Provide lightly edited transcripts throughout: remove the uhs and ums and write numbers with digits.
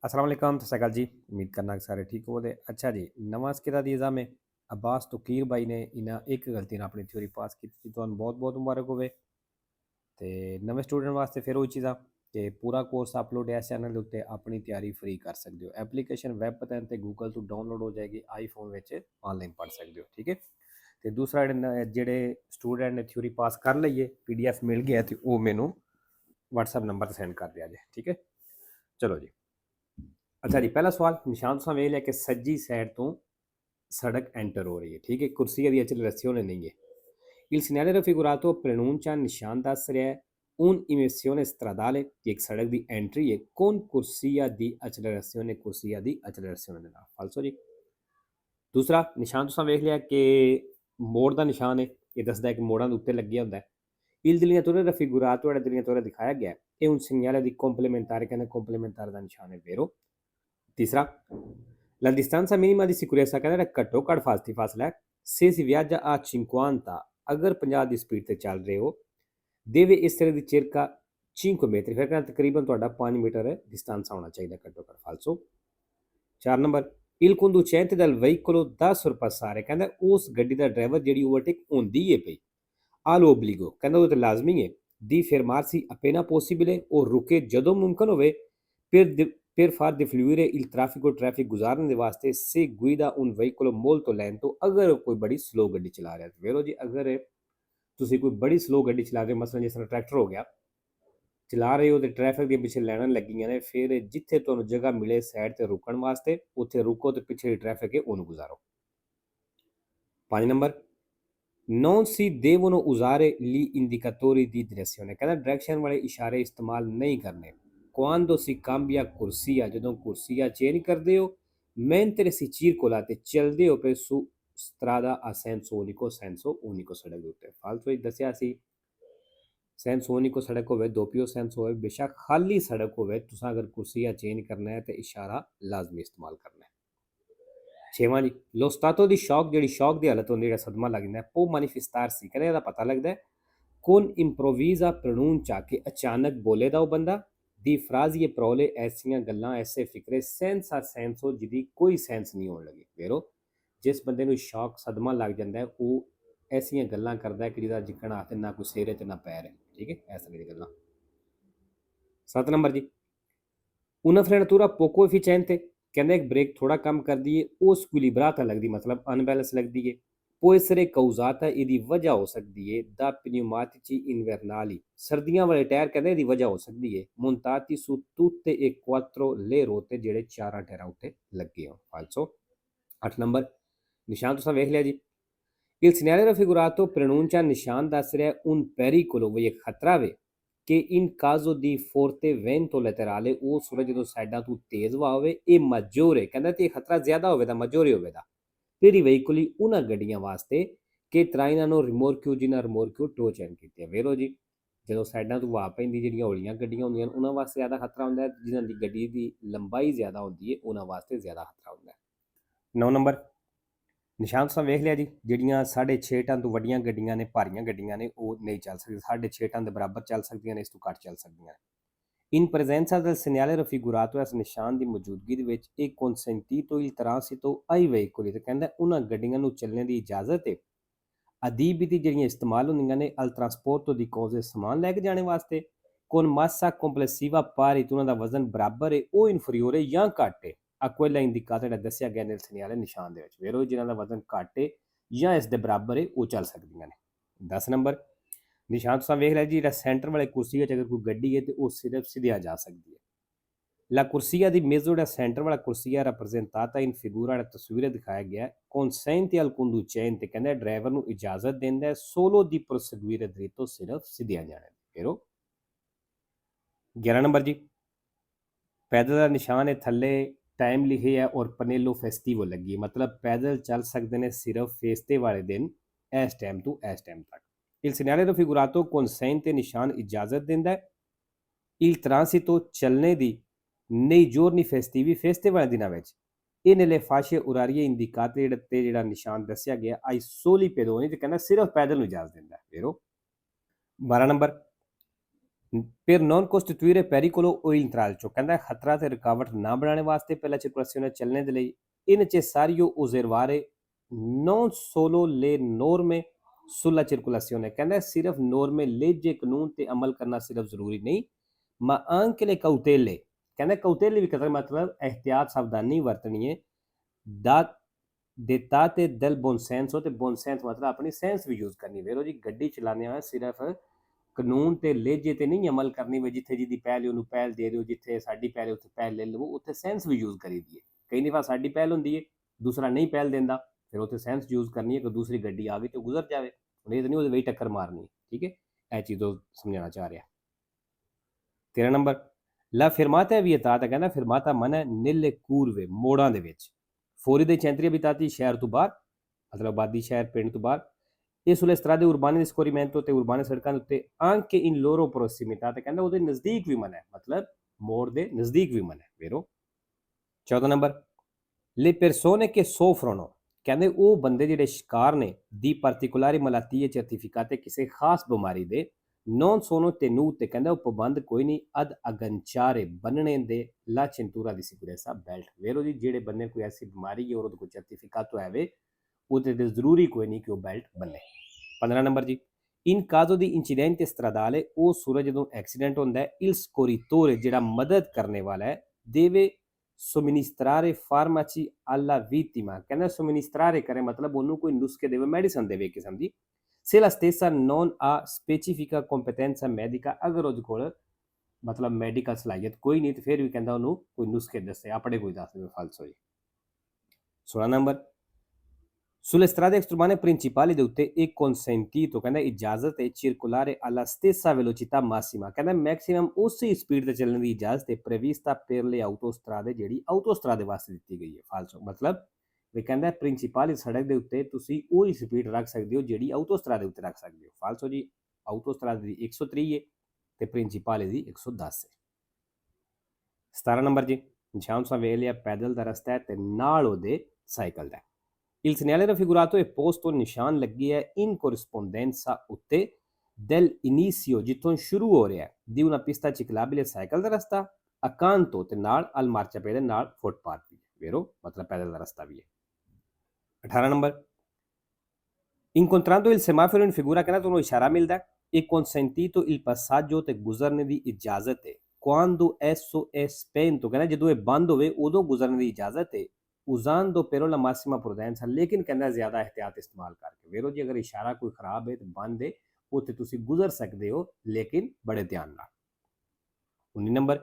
अस्सलाम वालेकुम तो सकाल जी। उम्मीद करना कि सारे ठीक होवो। अच्छा जी, नवां स्किरा दी एग्ज़ाम में अब्बास तकीर भाई ने इन्हां एक गलती नाल अपनी थ्योरी पास कीती। तुहानूं बहुत बहुत मुबारक होवे। ते नਵੇਂ स्टूडेंट वास्ते फिर ਉਹੀ ਚੀਜ਼ਾਂ ਕਿ ਪੂਰਾ ਕੋਰਸ ਅਪਲੋਡ ਹੈ ਇਸ ਚੈਨਲ ਦੇ ਉੱਤੇ, ਆਪਣੀ ਤਿਆਰੀ ਫ੍ਰੀ ਕਰ ਸਕਦੇ ਹੋ। ਐਪਲੀਕੇਸ਼ਨ ਵੈਬ ਪਤਨ ਤੇ ਗੂਗਲ ਤੋਂ ਡਾਊਨਲੋਡ ਹੋ ਜਾਏਗੀ, ਆਈਫੋਨ ਵਿੱਚ ਆਨਲਾਈਨ ਪੜ੍ਹ ਸਕਦੇ ਹੋ। ਠੀਕ ਹੈ। ਤੇ ਦੂਸਰਾ ਜਿਹੜੇ ਸਟੂਡੈਂਟ ਨੇ ਥਿਊਰੀ ਪਾਸ ਕਰ ਲਈਏ, ਪੀਡੀਐਫ ਮਿਲ ਗਿਆ ਤੇ ਉਹ ਮੈਨੂੰ WhatsApp ਨੰਬਰ ਤੇ ਸੈਂਡ ਕਰ ਦਿਆ ਜੇ। ਠੀਕ ਹੈ। ਚਲੋ ਜੀ। अच्छा जी, पहला सवाल निशान तुसां वेख लिया कि सज्जी साइड तो सड़क एंटर हो रही है। ठीक है। कुर्सी दी accelerazione नहीं है। Il segnale raffigurato preannuncia निशान दस रहा है un'immissione stradale कि एक सड़क दी एंट्री है con corsia di accelerazione, corsia di accelerazione दे नाल। फाल्सो जी। दूसरा निशान तुसां वेख लिया कि मोड़ दा निशान है, ये दसदा है कि मोड़ां दे उत्ते लग्गिया हुंदा है। Il delineatore raffigurato जेहड़ा delineatore दिखाया गया è un segnale di complementare, कहंदे complementare दा निशान है, vero? तीसरा, la distanza minima di sicurezza कहंदा जेहड़ा घट्टो घट्ट फासला है, se si viaggia a 50 अगर 50 ਦੀ स्पीड ਤੇ ਚੱਲ ਰਹੇ ਹੋ deve essere di circa 5 metri, ਫਿਰ ਕਹਿੰਦਾ ਤਕਰੀਬਨ ਤੁਹਾਡਾ 5 ਮੀਟਰ ਡਿਸਟੈਂਸ ਹੋਣਾ ਚਾਹੀਦਾ ਘੱਟੋ ਘੱਟ। ਫਾਲਸੋ। 4 number, il conducente del veicolo da sorpassare ਕਹਿੰਦਾ ਉਸ ਗੱਡੀ ਦਾ ਡਰਾਈਵਰ ਜਿਹੜੀ ਓਵਰਟੇਕ ਹੁੰਦੀ ਹੈ ਪਈ all'obbligo, ਕਹਿੰਦਾ ਉਹ ਤੇ ਲਾਜ਼ਮੀ ਹੈ di fermarsi appena possibile, ਉਹ ਰੁਕੇ ਜਦੋਂ ਮੁਮਕਨ ਹੋਵੇ per far defluire il traffico, traffic ਗੁਜ਼ਾਰਨ ਦੇ ਵਾਸਤੇ se guida un veicolo molto lento, ਅਗਰ ਕੋਈ ਬੜੀ ਸਲੋ ਗੱਡੀ ਚਲਾ ਰਿਹਾ। ਵੇਖੋ ਜੀ, ਅਗਰ ਤੁਸੀਂ ਕੋਈ ਬੜੀ ਸਲੋ ਗੱਡੀ ਚਲਾ ਰਹੇ ਹੋ, ਮਸਲਨ ਜਿਸ ਤਰ੍ਹਾਂ ਟਰੈਕਟਰ ਹੋ ਗਿਆ, ਚਲਾ ਰਹੇ ਹੋ ਤੇ ਟ੍ਰੈਫਿਕ ਦੀਆਂ ਪਿੱਛੇ ਲਾਈਨਾਂ ਲੱਗੀਆਂ ਨੇ, ਫਿਰ ਜਿੱਥੇ ਤੁਹਾਨੂੰ ਜਗ੍ਹਾ ਮਿਲੇ ਸਾਈਡ ਤੇ ਰੁਕਣ ਵਾਸਤੇ ਉੱਥੇ ਰੁਕੋ ਤੇ ਪਿੱਛੇ ਦੀ ਟ੍ਰੈਫਿਕ ਹੈ ਉਹਨੂੰ ਗੁਜ਼ਾਰੋ। 5 number, non si devono usare gli indicatori di direzione, ਕਹਿੰਦਾ ਡਾਇਰੈਕਸ਼ਨ ਵਾਲੇ ਇਸ਼ਾਰੇ ਇਸਤੇਮਾਲ ਨਹੀਂ ਕਰਨੇ quando si cambia corsia, ਜਦੋਂ ਕੁਰਸੀਆ ਚੇਂਜ ਕਰਦੇ ਹੋ, mentre si circola ਤੇ ਚੱਲਦੇ ਹੋ ਪਏ su strada a senso unico ਸੜਕ ਦੇ ਉੱਤੇ। ਫਾਲਤੂ ਵਿੱਚ ਦੱਸਿਆ ਸੀ senso unico ਸੜਕ ਹੋਵੇ, doppio senso ਹੋਵੇ, ਬੇਸ਼ੱਕ ਖਾਲੀ ਸੜਕ ਹੋਵੇ, ਤੁਸੀਂ ਅਗਰ ਕੁਰਸੀਆ ਚੇਂਜ ਕਰਨਾ ਹੈ ਤੇ ਇਸ਼ਾਰਾ ਲਾਜ਼ਮੀ ਇਸਤੇਮਾਲ ਕਰਨਾ ਹੈ। 6ਵਾਂ ਜੀ, lo stato di shock, ਜਿਹੜੀ ਸ਼ੌਕ ਦੀ ਹਾਲਤ ਹੁੰਦੀ, ਜਿਹੜਾ ਸਦਮਾ ਲੱਗ ਜਾਂਦਾ, può manifestarsi, ਕਹਿੰਦੇ ਇਹਦਾ ਪਤਾ ਲੱਗਦਾ con improvvisa pronuncia, ਕਿ ਅਚਾਨਕ ਬੋਲੇ ਦਾ ਉਹ ਬੰਦਾ, di frasi e parole, ਐਸੀਆਂ ਗੱਲਾਂ, ਐਸੇ ਫਿਕਰੇ senza senso, ਜਿਹਦੀ ਕੋਈ ਸੈਂਸ ਨਹੀਂ ਹੋਣ ਲੱਗੀ। ਵੇਰੋ, ਜਿਸ ਬੰਦੇ ਨੂੰ ਸ਼ੌਕ ਸਦਮਾ ਲੱਗ ਜਾਂਦਾ ਉਹ ਐਸੀਆਂ ਗੱਲਾਂ ਕਰਦਾ ਕਿ ਜਿਹਦਾ ਜਿੱਕਣ ਹੱਥ ਨਾ ਕੋਈ ਸਿਰ ਹੈ ਤੇ ਨਾ ਪੈਰ ਹੈ। ਠੀਕ ਹੈ। ਇਸ ਤਰ੍ਹਾਂ ਦੀਆਂ ਗੱਲਾਂ। 7 ਨੰਬਰ ਜੀ, una frenatura poco efficiente, ਕਹਿੰਦਾ ਇੱਕ ਬ੍ਰੇਕ ਥੋੜਾ ਕੰਮ ਕਰਦੀ ਹੈ, ਉਹ squilibrata ਲੱਗਦੀ, ਮਤਲਬ ਅਨਬੈਲੈਂਸ ਲੱਗਦੀ ਹੈ। può essere causata, ਇਹਦੀ ਵਜ੍ਹਾ ਹੋ ਸਕਦੀ ਹੈ da pneumatici invernali, ਸਰਦੀਆਂ ਵਾਲੇ ਟਾਇਰ, ਕਹਿੰਦੇ ਇਹਦੀ ਵਜ੍ਹਾ ਹੋ ਸਕਦੀ ਹੈ montati su tutte e quattro le ruote, ਜਿਹੜੇ ਚਾਰਾਂ ਟਾਇਰਾਂ ਉੱਤੇ ਲੱਗੇ ਹੋਣ। ਫਾਲਸੋ। 8 ਨੰਬਰ, ਨਿਸ਼ਾਨ ਤੁਸੀਂ ਵੇਖ ਲਿਆ ਜੀ। il segnale raffigurato preannuncia, ਨਿਸ਼ਾਨ ਦੱਸ ਰਿਹਾ un pericolo, ਵੀ ਇੱਕ ਖਤਰਾ ਵੇ ਕਿ in caso di forte vento laterale, ਉਹ ਸੂਰਜ ਜਦੋਂ ਸਾਈਡਾਂ ਤੋਂ ਤੇਜ਼ ਹਵਾ ਹੋਵੇ, ਇਹ maggiore, ਕਹਿੰਦਾ ਤੇ ਖਤਰਾ ਜ਼ਿਆਦਾ ਹੋਵੇਗਾ, maggiore ਹੋਵੇਗਾ per i veicoli, ਉਹਨਾਂ ਗੱਡੀਆਂ ਵਾਸਤੇ ਕਿ trainano rimorchio, ਜਿਨ੍ਹਾਂ ਰਿਮੋਰਕਿਓ ਟੋ ਚੈਨ ਕੀਤੇ। ਵੇਰੋ ਜੀ, ਜਦੋਂ ਸਾਈਡਾਂ ਤੋਂ ਹਵਾ ਪੈਂਦੀ, ਜਿਹੜੀਆਂ ਹੌਲੀਆਂ ਗੱਡੀਆਂ ਹੁੰਦੀਆਂ ਨੇ ਉਹਨਾਂ ਵਾਸਤੇ ਜ਼ਿਆਦਾ ਖਤਰਾ ਹੁੰਦਾ ਹੈ, ਜਿਨ੍ਹਾਂ ਦੀ ਗੱਡੀ ਦੀ ਲੰਬਾਈ ਜ਼ਿਆਦਾ ਹੁੰਦੀ ਹੈ ਉਹਨਾਂ ਵਾਸਤੇ ਜ਼ਿਆਦਾ ਖਤਰਾ ਹੁੰਦਾ ਹੈ। 9 ਨੰਬਰ, ਨਿਸ਼ਾਨ ਤੁਸੀਂ ਵੇਖ ਲਿਆ ਜੀ। ਜਿਹੜੀਆਂ 6.5 ਟਨ ਤੋਂ ਵੱਡੀਆਂ ਗੱਡੀਆਂ ਨੇ, ਭਾਰੀਆਂ ਗੱਡੀਆਂ ਨੇ, ਉਹ ਨਹੀਂ ਚੱਲ ਸਕਦੀਆਂ। 6.5 ਟਨ ਦੇ ਬਰਾਬਰ ਚੱਲ ਸਕਦੀਆਂ ਨੇ, ਇਸ ਤੋਂ ਘੱਟ ਚੱਲ ਸਕਦੀਆਂ ਨੇ। in presenza del segnale raffigurato, ਇਸ ਨਿਸ਼ਾਨ ਦੀ ਮੌਜੂਦਗੀ ਦੇ ਵਿੱਚ ਇਹ consentito il transito ai veicoli, ਤੇ ਕਹਿੰਦਾ ਉਹਨਾਂ ਗੱਡੀਆਂ ਨੂੰ ਚੱਲਣ ਦੀ ਇਜਾਜ਼ਤ ਹੈ adibiti, ਜਿਹੜੀਆਂ ਇਸਤੇਮਾਲ ਹੁੰਦੀਆਂ ਨੇ al trasporto di cose, ਸਮਾਨ ਲੈ ਕੇ ਜਾਣੇ ਵਾਸਤੇ, con massa complessiva pari, ਤੇ ਉਹਨਾਂ ਦਾ ਵਜ਼ਨ ਬਰਾਬਰ ਹੈ ਉਹ inferiore ਜਾਂ ਘੱਟ ਹੈ a quella indicata, ਜਿਹੜਾ ਦੱਸਿਆ ਗਿਆ nel segnale, ਨਿਸ਼ਾਨ ਦੇ ਵਿੱਚ। ਵੇਰੋ, ਜਿਨ੍ਹਾਂ ਦਾ ਵਜ਼ਨ ਘੱਟ ਹੈ ਜਾਂ ਇਸ ਦੇ ਬਰਾਬਰ ਹੈ ਉਹ ਚੱਲ ਸਕਦੀਆਂ ਨੇ। 10 ਨੰਬਰ, ਨਿਸ਼ਾਨ ਤੁਸੀਂ ਵੇਖ ਲਿਆ ਜੀ। ਜਿਹੜਾ ਸੈਂਟਰ ਵਾਲੇ ਕੁਰਸੀ ਵਿੱਚ ਅਗਰ ਕੋਈ ਗੱਡੀ ਹੈ ਤੇ ਉਹ ਸਿਰਫ ਸਿੱਧਿਆ ਜਾ ਸਕਦੀ ਹੈ। La corsia di mezzo, ਜਿਹੜਾ ਸੈਂਟਰ ਵਾਲਾ ਕੁਰਸੀ ਹੈ, rappresentata in figura, ਜਿਹੜਾ ਤਸਵੀਰ ਦਿਖਾਇਆ ਗਿਆ, consente al conducente, ਕਹਿੰਦਾ ਡਰਾਈਵਰ ਨੂੰ ਇਜਾਜ਼ਤ ਦਿੰਦਾ ਹੈ solo di proseguire dritto, ਸਿਰਫ ਸਿੱਧਿਆ ਜਾਣੇ। ਵੇਰੋ। 11 ਨੰਬਰ ਜੀ, ਪੈਦਲ ਦਾ ਨਿਸ਼ਾਨ ਹੈ, ਥੱਲੇ ਟਾਈਮ ਲਿਖੇ ਹੈ ਔਰ ਪਨੇਲੋ ਫੈਸਟੀਵੋ ਲੱਗੀ, ਮਤਲਬ ਪੈਦਲ ਚੱਲ ਸਕਦੇ ਨੇ ਸਿਰਫ ਫੇਸਤੇ ਵਾਲੇ ਦਿਨ ਇਸ ਟਾਈਮ ਤੋਂ ਇਸ ਟਾਈਮ ਤੱਕ। il segnale raffigurato consente, ਨਿਸ਼ਾਨ ਇਜਾਜ਼ਤ ਦਿੰਦਾ ਹੈ il transito, ਚੱਲਣੇ ਦੀ nei giorni festivi, ਫੇਸਤੇ ਵਾਲੇ ਦਿਨਾਂ ਵਿੱਚ ਇਹ nelle fasce orarie indicate, ਜਿਹੜੇ ਤੇ ਜਿਹੜਾ ਨਿਸ਼ਾਨ ਦੱਸਿਆ ਗਿਆ ai soli pedoni, ਤੇ ਕਹਿੰਦਾ ਸਿਰਫ ਪੈਦਲ ਨੂੰ ਇਜਾਜ਼ਤ ਦਿੰਦਾ ਹੈ। ਵੇਰੋ। 12 number, per non costituire pericolo o intralcio, ਕਹਿੰਦਾ ਖਤਰਾ ਤੇ ਰੁਕਾਵਟ ਨਾ ਬਣਾਉਣੇ ਵਾਸਤੇ per la circolazione ਚੱਲਣੇ ਦੇ ਲਈ è necessario osservare non solo le norme sulla circolazione, ਕਹਿੰਦਾ ਸਿਰਫ ਨੋਰਮੇ ਲੇਜੇ ਕਾਨੂੰਨ ਤੇ ਅਮਲ ਕਰਨਾ ਸਿਰਫ ਜ਼ਰੂਰੀ ਨਹੀਂ ma anche le cautele, ਕਹਿੰਦਾ cautele ਵੀ ਕਦਰ ਮਤਲਬ ehtiyat ਸਾਵਧਾਨੀ ਵਰਤਣੀ ਹੈ ਦਾ dettate del buon senso, ਤੇ buon sense ਮਤਲਬ ਆਪਣੀ ਸੈਂਸ ਵੀ ਯੂਜ਼ ਕਰਨੀ ਵੇਰੋ ਜੀ ਗੱਡੀ ਚਲਾਉਂਦੇ ਹੋਏ ਸਿਰਫ ਕਾਨੂੰਨ ਤੇ ਲੇਜੇ ਤੇ ਨਹੀਂ ਅਮਲ ਕਰਨੀ ਵੇ ਜਿੱਥੇ ਜਿਹਦੀ ਪਹਿਲ ਉਹਨੂੰ ਪਹਿਲ ਦੇ ਦਿਓ ਜਿੱਥੇ ਸਾਡੀ ਪਹਿਲ ਉੱਥੇ ਪਹਿਲ ਲੈ ਲਵੋ ਉੱਥੇ ਸੈਂਸ ਵੀ ਯੂਜ਼ ਕਰੀ ਦੀਏ ਕਈ ਦਫਾ ਸਾਡੀ ਪਹਿਲ ਹੁੰਦੀ ਹੈ ਦੂਸਰਾ ਨਹੀਂ ਪਹਿਲ ਦਿੰਦਾ ਫਿਰ ਉੱਥੇ ਸੈਂਸ ਯੂਜ਼ ਕਰਨੀ ਹੈ ਕਿ ਦੂਸਰੀ ਗੱਡੀ ਆ ਗਈ ਤੇ ਗੁਜ਼ਰ ਜਾਵੇ ਹੁਣ ਇਹ ਤਾਂ ਨਹੀਂ ਉਹਦੇ ਵਿੱਚ ਟੱਕਰ ਮਾਰਨੀ ਠੀਕ ਹੈ ਇਹ ਚੀਜ਼ ਤੋਂ ਸਮਝਾਉਣਾ ਚਾਹ ਰਿਹਾ 13 ਨੰਬਰ ਲਾ ਫਿਰਮਾਤਾ ਵਿਅਤਾਤ ਕਹਿੰਦਾ ਫਿਰਮਾਤਾ ਮਨ ਹੈ ਨਿਲੇ ਕੂਰਵੇ ਮੋੜਾਂ ਦੇ ਵਿੱਚ ਫੌਰੀ ਦੇ ਚੈਂਤਰੀ ਬਿਤਾਤੀ ਸ਼ਹਿਰ ਤੋਂ ਬਾਹਰ ਮਤਲਬ ਆਬਾਦੀ ਸ਼ਹਿਰ ਪਿੰਡ ਤੋਂ ਬਾਹਰ ਇਹ sulle strade urbane di scorrimento ਤੇ urbane ਸੜਕਾਂ ਦੇ ਉੱਤੇ anche in loro prossimità ਤੇ ਕਹਿੰਦਾ ਉਹਦੇ ਨਜ਼ਦੀਕ ਵੀ ਮਨ ਹੈ ਮਤਲਬ ਮੋੜ ਦੇ ਨਜ਼ਦੀਕ ਵੀ ਮਨ ਹੈ ਵੇਰੋ 14 number le persone che soffrono ਕਹਿੰਦੇ ਉਹ ਬੰਦੇ ਜਿਹੜੇ ਸ਼ਿਕਾਰ ਨੇ ਦੀ particolari malattie certificate ਕਿਸੇ ਖਾਸ ਬਿਮਾਰੀ ਦੇ non sono tenute ਕਹਿੰਦਾ ਉਹ ਪਾਬੰਦ ਕੋਈ ਨਹੀਂ ad agganciare ਬੰਨਣੇ ਦੇ la cintura di sicurezza belt ਵੇਰੋ ਜੀ ਜਿਹੜੇ ਬੰਦੇ ਕੋਈ ਐਸੀ ਬਿਮਾਰੀ ਹੈ ਔਰ ਉਹਦਾ ਕੋਈ ਸਰਟੀਫਿਕੇਟ ਹੋਇਆ ਵੇ ਉਹਦੇ ਤੇ ਜ਼ਰੂਰੀ ਕੋਈ ਨਹੀਂ ਕਿ ਉਹ ਬੈਲਟ ਬੰਨੇ 15 ਨੰਬਰ ਜੀ ਇਨ ਕਾਜ਼ੋ ਦੀ ਇੰਸੀਡੈਂਟ ਸਟ੍ਰਾਦਾਲੇ ਉਹ ਸੂਰਜ ਜਦੋਂ ਐਕਸੀਡੈਂਟ ਹੁੰਦਾ ਹੈ il scorritore ਜਿਹੜਾ ਮਦਦ ਕਰਨੇ ਵਾਲਾ ਹੈ deve somministrare farmaci alla vittima ਕਹਿੰਦਾ somministrare ਕਰੇ ਮਤਲਬ ਉਹਨੂੰ ਕੋਈ ਨੁਸਖੇ ਦੇਵੇ ਮੈਡੀਸਨ ਦੇਵੇ ਕਿਸਮ ਦੀ se la stessa non ha specifica competenza medica ਅਗਰ ਉਹਦੇ ਕੋਲ ਮਤਲਬ ਮੈਡੀਕਲ ਸਲਾਹੀਅਤ ਕੋਈ ਨਹੀਂ ਤੇ ਫਿਰ ਵੀ ਕਹਿੰਦਾ ਉਹਨੂੰ ਕੋਈ ਨੁਸਖੇ ਦੱਸੇ ਆਪਣੇ ਕੋਈ ਦੱਸ ਦੇਵੇ ਫਾਲਸੋ ਜੀ 16 number sulle strade extraurbane principali ਦੇ ਉੱਤੇ ਇੱਕ consentito ਕਹਿੰਦਾ ਇਜਾਜ਼ਤ ਹੈ circolare alla stessa velocità massima ਕਹਿੰਦਾ ਮੈਕਸਿਮਮ ਉਸੇ ਸਪੀਡ ਤੇ ਚੱਲਣ ਦੀ ਇਜਾਜ਼ਤ ਹੈ prevista per le autostrade ਜਿਹੜੀ autostrade ਵਾਸਤੇ ਦਿੱਤੀ ਗਈ ਹੈ ਫਾਲਸੋ ਮਤਲਬ ਵੀ ਕਹਿੰਦਾ ਪ੍ਰਿੰਸੀਪਲ ਸੜਕ ਦੇ ਉੱਤੇ ਤੁਸੀਂ ਉਹੀ ਸਪੀਡ ਰੱਖ ਸਕਦੇ ਹੋ ਜਿਹੜੀ autostrade ਦੇ ਉੱਤੇ ਰੱਖ ਸਕਦੇ ਹੋ ਫਾਲਸੋ ਜੀ autostrade ਦੀ 130 ਹੈ ਤੇ ਪ੍ਰਿੰਸੀਪਲ ਦੀ 110 ਹੈ 17 ਨੰਬਰ ਜੀ ਨਿਸ਼ਾਨ ਸਵੇਲਿਆ ਪੈਦਲ ਦਾ ਰਸਤਾ ਹੈ ਤੇ ਨਾਲ ਉਹਦੇ ਸਾਈਕਲ ਦਾ Il segnale raffigurato è posto ਨਿਸ਼ਾਨ ਲੱਗੀ ਹੈ in corrispondenza ਉੱਤੇ del inizio ਜਿੱਥੋਂ ਸ਼ੁਰੂ ਹੋ ਰਿਹਾ ਹੈ di una pista ciclabile cycle ਦਾ ਰਸਤਾ accanto ਤੇ ਨਾਲ al marciapiede ਨਾਲ ਫੁੱਟਪਾਥ ਵੀ ਹੈ ਵੇਰੋ ਮਤਲਬ ਪੈਦਲ ਦਾ ਰਸਤਾ ਵੀ ਹੈ 18 number incontrando il semaforo in figura ਕਹਿੰਦਾ ਤੁਹਾਨੂੰ ਇਸ਼ਾਰਾ ਮਿਲਦਾ ਹੈ e consentito il passaggio ਤੇ ਗੁਜ਼ਰਨੇ ਦੀ ਇਜਾਜ਼ਤ ਹੈ quando esso è spento ਕਹਿੰਦਾ ਜਦੋਂ ਇਹ ਬੰਦ ਹੋਵੇ ਉਦੋਂ ਗੁਜ਼ਰਨੇ ਦੀ ਇਜਾਜ਼ਤ ਹੈ usando però la massima prudenza ਲੇਕਿਨ ਕਹਿੰਦਾ ਜ਼ਿਆਦਾ ਇhtiyat ਇਸਤੇਮਾਲ ਕਰਕੇ ਵੇਰੋ ਜੀ ਅਗਰ ਇਸ਼ਾਰਾ ਕੋਈ ਖਰਾਬ ਹੈ ਤੇ ਬੰਦ ਹੈ ਉੱਥੇ ਤੁਸੀਂ ਗੁਜ਼ਰ ਸਕਦੇ ਹੋ ਲੇਕਿਨ ਬੜੇ ਧਿਆਨ ਨਾਲ 19 ਨੰਬਰ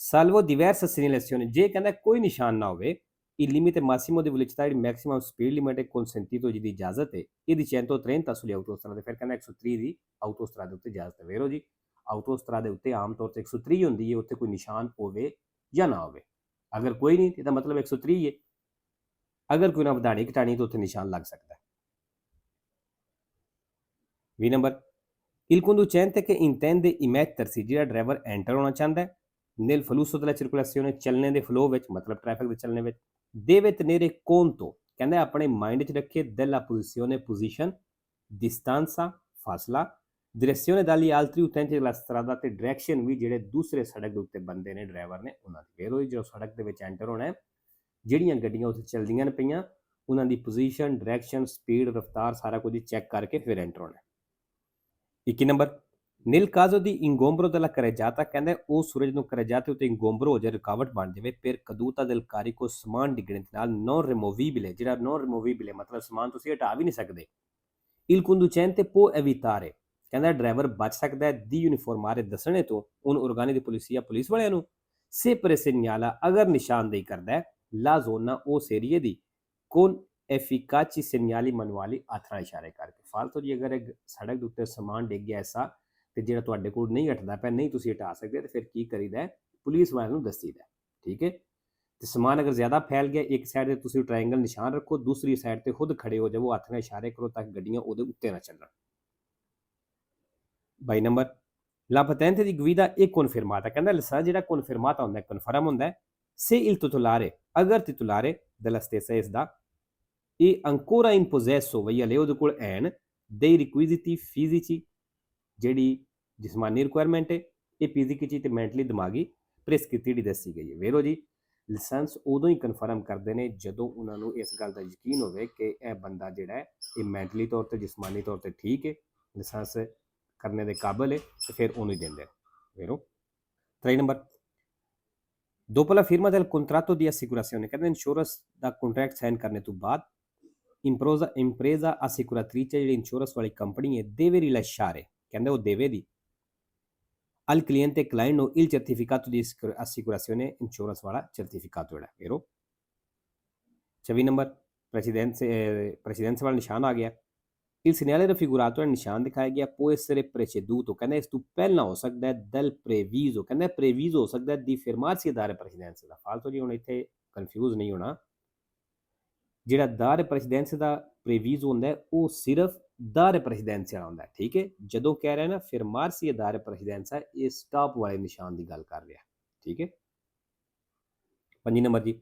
salvo diverse segnalazioni ਜੇ ਕਹਿੰਦਾ ਕੋਈ ਨਿਸ਼ਾਨ ਨਾ ਹੋਵੇ il limite massimo di velocità ਜਿਹੜੀ maximum speed limit ਹੈ consentito ਜਿਹਦੀ ਇਜਾਜ਼ਤ ਹੈ ਇਹਦੀ 130 sulle autostrade ਫਿਰ ਕਹਿੰਦਾ 130 ਦੀ autostrade ਉੱਤੇ ਇਜਾਜ਼ਤ ਹੈ ਵੇਰੋ ਜੀ autostrade ਉੱਤੇ ਆਮ ਤੌਰ ਤੇ 130 ਹੁੰਦੀ ਹੈ ਉੱਥੇ ਕੋਈ ਨਿਸ਼ਾਨ ਹੋਵੇ ਜਾਂ ਨਾ ਹੋਵੇ ਅਗਰ ਕੋਈ ਨਹੀਂ ਇਹਦਾ ਮਤਲਬ 130 ਹੈ ਅਗਰ ਕੋਈ ਨਾ ਵਧਾਣੀ ਘਟਾਣੀ ਤਾਂ ਉੱਥੇ ਨਿਸ਼ਾਨ ਲੱਗ ਸਕਦਾ ਹੈ 20 number il conducente che intende immettersi ਜਿਹੜਾ ਡਰਾਈਵਰ ਐਂਟਰ ਹੋਣਾ ਚਾਹੁੰਦਾ ਹੈ nel flusso della circolazione ਚੱਲਣੇ ਦੇ ਫਲੋ ਵਿੱਚ ਮਤਲਬ ਟ੍ਰੈਫਿਕ ਦੇ ਚੱਲਣੇ ਵਿੱਚ deve tenere conto ਕਹਿੰਦਾ ਆਪਣੇ ਮਾਈਂਡ 'ਚ ਰੱਖੇ della posizione position distanza ਫਾਸਲਾ direzione dagli altri utenti della strada ਤੇ ਡਾਇਰੈਕਸ਼ਨ ਵੀ ਜਿਹੜੇ ਦੂਸਰੇ ਸੜਕ ਦੇ ਉੱਤੇ ਬੰਦੇ ਨੇ ਡਰਾਈਵਰ ਨੇ ਉਹਨਾਂ ਦੀ ਵੇਰੋ ਜਦੋਂ ਸੜਕ ਦੇ ਵਿੱਚ ਐਂਟਰ ਹੋਣਾ ਹੈ ਜਿਹੜੀਆਂ ਗੱਡੀਆਂ ਉੱਥੇ ਚੱਲਦੀਆਂ ਨੇ ਪਈਆਂ ਉਹਨਾਂ ਦੀ ਪੋਜੀਸ਼ਨ ਡਾਇਰੈਕਸ਼ਨ ਸਪੀਡ ਰਫ਼ਤਾਰ ਸਾਰਾ ਕੁਝ ਚੈੱਕ ਕਰਕੇ ਫਿਰ ਐਂਟਰ ਹੋਣਾ 21 number nel caso di ingombro della carreggiata ਕਹਿੰਦਾ ਉਹ ਸੂਰਜ ਨੂੰ carreggiate ਉੱਤੇ ingombro ਹੋ ਜਾਏ ਰੁਕਾਵਟ ਬਣ ਜਾਵੇ per caduta del carico ਸਮਾਨ ਡਿੱਗਣ ਦੇ ਨਾਲ non removibile ਜਿਹੜਾ non removibile ਮਤਲਬ ਸਮਾਨ ਤੁਸੀਂ ਹਟਾ ਵੀ ਨਹੀਂ ਸਕਦੇ il conducente può evitare ਕਹਿੰਦਾ ਡਰਾਈਵਰ ਬਚ ਸਕਦਾ ਹੈ ਦੀ ਯੂਨੀਫਾਰਮਾਰੇ ਦੱਸਣੇ ਤੋਂ ਉਹਨ ਔਰਗਾਨੀ ਦੀ ਪੁਲਿਸ ਵਾਲਿਆਂ ਨੂੰ ਸੇ ਪਰ segnala ਅਗਰ ਨਿਸ਼ਾਨਦੇਹੀ ਕਰਦਾ ਹੈ ਲਾ ਜ਼ੋਨਾ ਉਸ ਏਰੀਏ ਦੀ con efficaci segnali manuali ਹੱਥ ਨਾਲ ਇਸ਼ਾਰੇ ਕਰਕੇ ਫਾਲਤੂ ਜੀ ਅਗਰ ਸੜਕ ਦੇ ਉੱਤੇ ਸਮਾਨ ਡਿੱਗ ਗਿਆ ਐਸਾ ਤੇ ਜਿਹੜਾ ਤੁਹਾਡੇ ਕੋਲ ਨਹੀਂ ਹਟਦਾ ਪਿਆ ਨਹੀਂ ਤੁਸੀਂ ਹਟਾ ਸਕਦੇ ਤੇ ਫਿਰ ਕੀ ਕਰੀਦਾ ਪੁਲਿਸ ਵਾਲਿਆਂ ਨੂੰ ਦੱਸੀਦਾ ਠੀਕ ਹੈ ਤੇ ਸਮਾਨ ਅਗਰ ਜ਼ਿਆਦਾ ਫੈਲ ਗਿਆ ਇੱਕ ਸਾਈਡ ਤੇ ਤੁਸੀਂ ਟ੍ਰਾਇੰਗਲ ਨਿਸ਼ਾਨ ਰੱਖੋ ਦੂਸਰੀ ਸਾਈਡ ਤੇ ਖੁਦ ਖੜੇ ਹੋ ਜਾਵੋ ਹੱਥ ਨਾਲ ਇਸ਼ਾਰੇ ਕਰੋ ਤਾਂ ਕਿ ਗੱਡੀਆਂ ਉਹਦੇ ਉੱਤੇ ਨਾ ਚੱਲਣ 22 number la patente di guida è confermata ਕਹਿੰਦਾ ਲਾਇਸੈਂਸ ਜਿਹੜਾ ਕਨਫਰਮਾਤਾ ਹੁੰਦਾ ਕਨਫਰਮ ਹੁੰਦਾ ਹੈ se il titolare ਅਗਰ titolare della stessa ਇਸ ਦਾ e ancora in possesso ਵਈ ਹਲੇ ਉਹਦੇ ਕੋਲ ਐਨ dei requisiti fisici ਜਿਹੜੀ ਜਿਸਮਾਨੀ ਰਿਕੁਆਇਰਮੈਂਟ ਹੈ ਇਹ ਫਿਜ਼ੀਕਲੀ ਤੇ ਮੈਂਟਲੀ ਦਿਮਾਗੀ ਪ੍ਰਸਕ੍ਰਿਤੀ ਜਿਹੜੀ ਦੱਸੀ ਗਈ ਹੈ। ਵੇਰੋ ਜੀ ਲਾਇਸੈਂਸ ਉਦੋਂ ਹੀ ਕਨਫਰਮ ਕਰਦੇ ਨੇ ਜਦੋਂ ਉਹਨਾਂ ਨੂੰ ਇਸ ਗੱਲ ਦਾ ਯਕੀਨ ਹੋਵੇ ਕਿ ਇਹ ਬੰਦਾ ਜਿਹੜਾ ਹੈ ਇਹ ਮੈਂਟਲੀ ਤੌਰ ਤੇ ਜਿਸਮਾਨੀ ਤੌਰ ਤੇ ਠੀਕ ਹੈ, ਲਾਇਸੈਂਸ ਕਰਨੇ ਦੇ ਕਾਬਲ ਹੈ, ਤੇ ਫਿਰ ਉਹਨੂੰ ਹੀ ਦਿੰਦੇ ਵੇਰੋ। 3 number dopo la firma del contratto di assicurazione, ਕਹਿੰਦੇ ਇੰਸ਼ੋਰੈਂਸ ਦਾ ਕੰਟਰੈਕਟ ਸਾਈਨ ਕਰਨੇ ਤੋਂ ਬਾਅਦ impresa assicuratrice ਜਿਹੜੀ ਇੰਸ਼ੋਰੈਂਸ ਵਾਲੀ ਕੰਪਨੀ ਹੈ deve rilasciare, ਕਹਿੰਦੇ ਉਹ ਦੇਵੇਗੀ al cliente client ਨੂੰ il certificato di assicurazione, insurance ਵਾਲਾ certificato ਜਿਹੜਾ vero। 26 ਨੰਬਰ ਪ੍ਰੈਸੀਡੈਂਸ ਵਾਲਾ ਨਿਸ਼ਾਨ ਆ ਗਿਆ। il segnale raffigurato ਹੈ ਨਿਸ਼ਾਨ ਦਿਖਾਇਆ ਗਿਆ può essere preceduto, ਕਹਿੰਦਾ ਇਸ ਤੋਂ ਪਹਿਲਾਂ ਹੋ ਸਕਦਾ ਹੈ del previso, ਕਹਿੰਦਾ previso ਹੋ ਸਕਦਾ ਹੈ di fermarsi a dare precedenza ਦਾ। ਫਾਲਤੂ ਜੀ ਹੁਣ ਇੱਥੇ ਕਨਫਿਊਜ਼ ਨਹੀਂ ਹੋਣਾ, ਜਿਹੜਾ ਦਾਰ ਪ੍ਰੈਸੀਡੈਂਸ ਦਾ ਪ੍ਰੇਵੀਜ਼ ਹੁੰਦਾ ਹੈ ਉਹ ਸਿਰਫ ਦਾਰ ਪ੍ਰੈਸੀਡੈਂਸ ਵਾਲਾ ਹੁੰਦਾ ਹੈ, ਠੀਕ ਹੈ। ਜਦੋਂ ਕਹਿ ਰਿਹਾ ਨਾ ਫਰਮਾਰਸੀ ਦਾਰ ਪ੍ਰੈਸੀਡੈਂਸ ਹੈ, ਇਹ ਸਟਾਪ ਵਾਲੇ ਨਿਸ਼ਾਨ ਦੀ ਗੱਲ ਕਰ ਰਿਹਾ, ਠੀਕ ਹੈ। 5 ਨੰਬਰ ਜੀ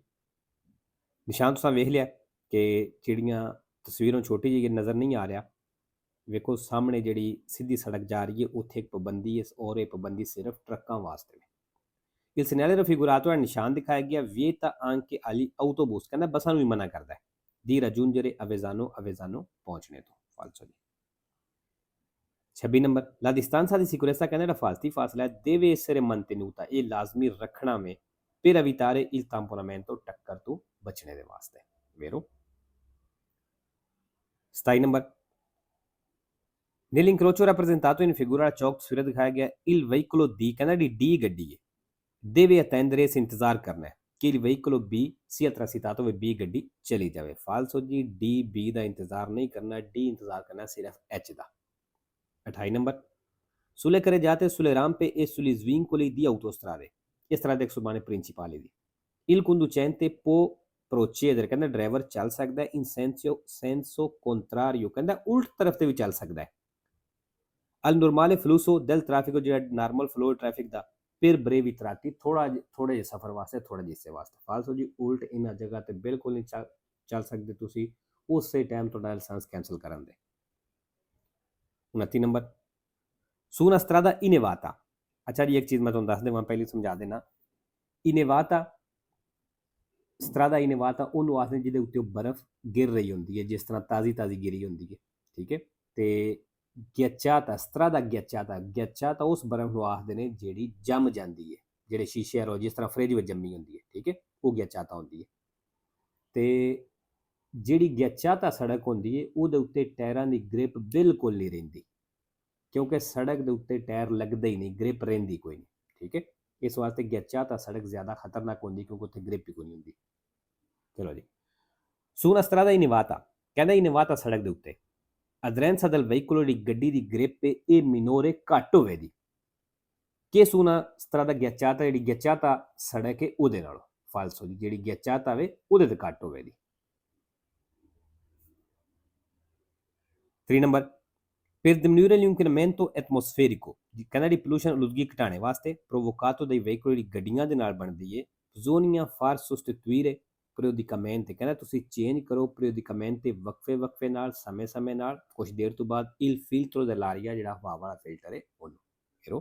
ਨਿਸ਼ਾਨ ਤੁਸੀਂ ਵੇਖ ਲਿਆ ਕਿ ਜਿਹੜੀਆਂ ਤਸਵੀਰੋਂ ਛੋਟੀ ਜਿਹੀ ਨਜ਼ਰ ਨਹੀਂ ਆ ਰਿਹਾ, ਵੇਖੋ ਸਾਹਮਣੇ ਜਿਹੜੀ ਸਿੱਧੀ ਸੜਕ ਜਾ ਰਹੀ ਹੈ ਉੱਥੇ ਇੱਕ ਪਾਬੰਦੀ ਹੈ ਔਰ ਇਹ ਪਾਬੰਦੀ ਸਿਰਫ ਟਰੱਕਾਂ ਵਾਸਤੇ ਨੇ। il segnale raffigurato ਹੈ ਨਿਸ਼ਾਨ ਦਿਖਾਇਆ ਗਿਆ vieta anche agli autobus, ਕਹਿੰਦਾ ਬੱਸਾਂ ਨੂੰ ਵੀ ਮਨਾ ਕਰਦਾ ਹੈ di raggiungere Avezzano ਪਹੁੰਚਣੇ ਤੋਂ। ਫਾਲਸੋ ਜੀ। 26 number la distanza di sicurezza, ਕਹਿੰਦਾ ਜਿਹੜਾ ਹਿਫਾਜ਼ਤੀ ਫਾਸਲਾ ਹੈ deve essere mantenuta, ਇਹ ਲਾਜ਼ਮੀ ਰੱਖਣਾ ਵੇ per evitare il tamponamento, ਟੱਕਰ ਤੋਂ ਬਚਣੇ ਦੇ ਵਾਸਤੇ vero। 27 number nell'incrocio rappresentato in figura ਵਾਲਾ ਚੌਕ ਤਸਵੀਰ ਦਿਖਾਇਆ ਗਿਆ il veicolo D, ਕਹਿੰਦਾ ਜਿਹੜੀ D ਗੱਡੀ ਹੈ deve attendere, ਇਸ ਇੰਤਜ਼ਾਰ ਕਰਨਾ ਹੈ ਕਿ il veicolo B sia transitato, ਹੋਵੇ B ਗੱਡੀ ਚਲੀ ਜਾਵੇ। ਫਾਲਸੋ ਜੀ D B ਦਾ ਇੰਤਜ਼ਾਰ ਨਹੀਂ ਕਰਨਾ, D ਇੰਤਜ਼ਾਰ ਕਰਨਾ ਸਿਰਫ H ਦਾ। 28 number sulle carreggiate, sulle rampe e sugli svincoli di autostrade, ਇਸ ਤਰ੍ਹਾਂ ਦੇ ਸੁਬਾਨੇ ਪ੍ਰਿੰਸੀਪali ਦੀ il conducente può procedere, ਕਹਿੰਦਾ ਡਰਾਈਵਰ ਚੱਲ ਸਕਦਾ ਹੈ in senso contrario, ਕਹਿੰਦਾ ਉਲਟ ਤਰਫ ਤੇ ਵੀ ਚੱਲ ਸਕਦਾ ਹੈ al normale flusso del traffico, ਜਿਹੜਾ ਨਾਰਮਲ ਫਲੋ ਟ੍ਰੈਫਿਕ ਦਾ ਫਿਰ ਬਰੇਵੀ ਤਰਾਤੀ ਥੋੜੇ ਜਿਹੇ ਸਫ਼ਰ ਵਾਸਤੇ, ਥੋੜੇ ਜਿਹੇ ਹਿੱਸੇ ਵਾਸਤੇ। ਫਾਲਸੋ ਜੀ ਉਲਟ ਇਹਨਾਂ ਜਗ੍ਹਾ ਤੇ ਬਿਲਕੁਲ ਨਹੀਂ ਚੱਲ ਸਕਦੇ ਤੁਸੀਂ, ਉਸੇ ਟਾਈਮ ਤੁਹਾਡਾ ਲਾਇਸੈਂਸ ਕੈਂਸਲ ਕਰਨ ਦੇ। 29 number su una strada inevata, ਅੱਛਾ ਜੀ ਇੱਕ ਚੀਜ਼ ਮੈਂ ਤੁਹਾਨੂੰ ਦੱਸ ਦੇਵਾਂ, ਪਹਿਲੇ ਸਮਝਾ ਦੇਣਾ। ਇਨੇਵਾਤਾ ਸਟਰਾਦਾ ਇਨੇਵਾਤਾ ਉਹਨੂੰ ਆਖਦੇ ਜਿਹਦੇ ਉੱਤੇ ਬਰਫ਼ ਗਿਰ ਰਹੀ ਹੁੰਦੀ ਹੈ, ਜਿਸ ਤਰ੍ਹਾਂ ਤਾਜ਼ੀ ਗਿਰੀ ਹੁੰਦੀ ਹੈ, ਠੀਕ ਹੈ। ਤੇ ਗਿਆਚਾਤਾ ਸਟਰਾਦਾ ਗਿਆਚਾਤਾ ਉਸ ਬਰਫ਼ ਨੂੰ ਆਖਦੇ ਨੇ ਜਿਹੜੀ ਜੰਮ ਜਾਂਦੀ ਹੈ, ਜਿਹੜੇ ਸ਼ੀਸ਼ੇ ਰੋ ਜਿਸ ਤਰ੍ਹਾਂ ਫਰਿੱਜ ਵਿੱਚ ਜੰਮੀ ਹੁੰਦੀ ਹੈ, ਠੀਕ ਹੈ, ਉਹ ਗਿਆਚਾਤਾ ਹੁੰਦੀ ਹੈ। ਤੇ ਜਿਹੜੀ ਗਿਆਚਾਤਾ ਸੜਕ ਹੁੰਦੀ ਹੈ ਉਹਦੇ ਉੱਤੇ ਟਾਇਰਾਂ ਦੀ ਗ੍ਰਿਪ ਬਿਲਕੁਲ ਨਹੀਂ ਰਹਿੰਦੀ, ਕਿਉਂਕਿ ਸੜਕ ਦੇ ਉੱਤੇ ਟਾਇਰ ਲੱਗਦਾ ਹੀ ਨਹੀਂ, ਗ੍ਰਿਪ ਰਹਿੰਦੀ ਕੋਈ ਨਹੀਂ, ਠੀਕ ਹੈ। ਇਸ ਵਾਸਤੇ ਗਿਆਚਾਤਾ ਸੜਕ ਜ਼ਿਆਦਾ ਖਤਰਨਾਕ ਹੁੰਦੀ ਕਿਉਂਕਿ ਉੱਥੇ ਗ੍ਰਿਪ ਹੀ ਕੋਈ ਨਹੀਂ ਹੁੰਦੀ। ਚਲੋ ਜੀ su una strada inevata, ਕਹਿੰਦਾ ਇਨੇਵਾਤਾ ਸੜਕ ਦੇ ਉੱਤੇ aderenza del veicolo, ਦੀ ਗੱਡੀ ਦੀ ਗ੍ਰਿਪ ਇਹ ਮਿਨੋਰੇ ਘੱਟ ਹੋਵੇਗੀ ਕਿ su una strada ghiacciata, ਜਿਹੜੀ ਗਿਆਚਾਤਾ ਸੜਕ ਹੈ ਉਹਦੇ ਨਾਲੋਂ। ਫਾਲਸੋ ਦੀ ਜਿਹੜੀ ਗਿਆਚਾਤਾ ਵੇ ਉਹਦੇ ਤੇ ਘੱਟ ਹੋਵੇਗੀ। 3 number per diminuire l'inquinamento atmosferico, ਕਹਿੰਦਾ ਜਿਹੜੀ ਪੋਲੂਸ਼ਨ ਆਲੂਦਗੀ ਘਟਾਉਣੇ ਵਾਸਤੇ provocato dai veicoli, ਜਿਹੜੀ ਗੱਡੀਆਂ ਦੇ ਨਾਲ ਬਣਦੀ ਹੈ bisogna far sostituire periodicamente, ਕਹਿੰਦਾ ਤੁਸੀਂ ਚੇਂਜ ਕਰੋ periodicamente, ਵਕਫੇ ਨਾਲ, ਸਮੇਂ ਨਾਲ, ਕੁਝ ਦੇਰ ਤੋਂ ਬਾਅਦ il filtro dell'aria, ਜਿਹੜਾ ਹਵਾ ਵਾਲਾ ਫਿਲਟਰ ਹੈ ਉਹਨੂੰ। ਫਿਰ